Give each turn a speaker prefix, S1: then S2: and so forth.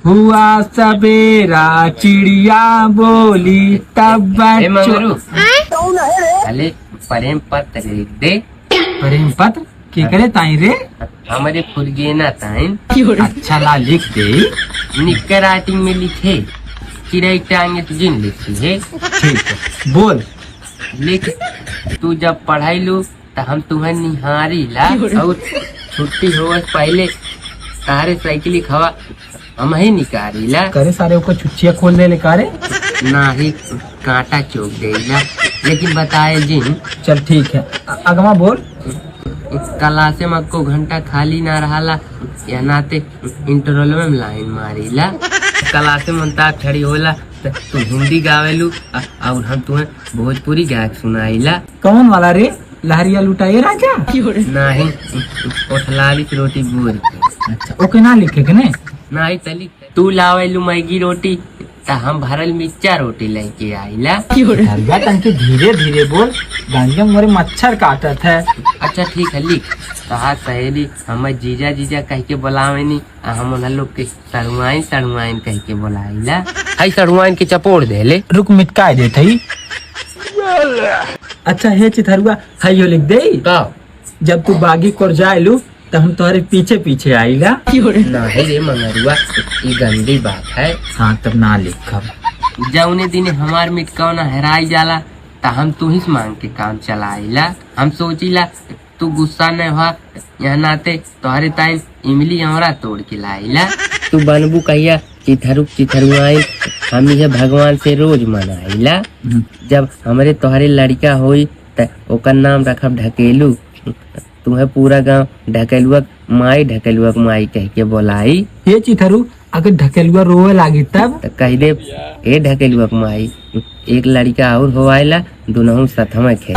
S1: हुआ सवेरा चिड़िया बोली तब
S2: अले प्रेम पत्र लिख दे।
S1: प्रेम पत्र के करे ताई रे?
S2: हमारे फुलगेना ताइन।
S1: अच्छा ला लिख दे।
S2: निक्कर राइटिंग में लिखे, चिड़ै टांगे तो जिन लिखी है।
S1: ठीक है बोल।
S2: लिख, तू जब पढ़ाई लू तो हम तुम्हें निहारी ला और छुट्टी हो पहले तारे साइकिल खवा हम ही निकाली ला।
S1: करे सारे ऊपर छुच्चिया खोल दे ले कारे
S2: ना ही कांटा चौक देला। लेकिन बताए जिन।
S1: चल ठीक है अगवा बोल।
S2: क्लासे में को घंटा खाली ना रहा या नाते इंटरवल में लाइन मारीला। क्लासे में खड़ी होला तू हिंदी गावेलू और हम तुम्हें भोजपुरी गायक सुनाईला।
S1: कौन वाला रे? लहरिया लुटाए राजा?
S2: नहीं, कोठलाली की रोटी बोल।
S1: अच्छा ओके ना लिखे के ने?
S2: नहीं तली तू लावेलू मैगी रोटी तो हम भरल मिर्चा रोटी लेके आईला।
S1: तंके धीरे धीरे बोल, गांजे मोरे मच्छर काटत है।
S2: अच्छा ठीक है लिख। कहा सहेली हमें जीजा जीजा कह के बुलावे नी, हम उन लोग के सड़ुआइन सड़ुआइन कह के बुलाईला। हाई सड़ुआइन के चपोड़ दे ले।
S1: रुक मिटकाए दे थई। अच्छा हे चिथरुआ हाइयो लिख दे। जब तू बागी कोर जाएलू तो हम तुम्हारे पीछे पीछे आईला।
S2: नहीं रे मंगरुआ, ये गंदी बात है।
S1: हाँ तब ना लिखब।
S2: जौने दिन हमार मिटकौना हेराई जाला तो हम तू ही मांग के काम चलाईला। हम सोचीला तू गुस्सा न हुआ यहाँ नाते तोहरे ताइन इमली हमरा तोड़ के लाईला। तू बनबू कहिया चिथरुआइन हम ये भगवान से रोज मनाईला। जब हमारे तोहरे लड़का होई तो ओकर नाम रखब ढकेलू। तुम्हें पूरा गांव ढकेलुआ माई कह के बोलाई।
S1: ये चिथरू अगर ढकेलुआ रोवे लागी तब
S2: तो कह दे ए ढकेलुआ माई एक लड़का और होवाइला दोनों साथ में खेल।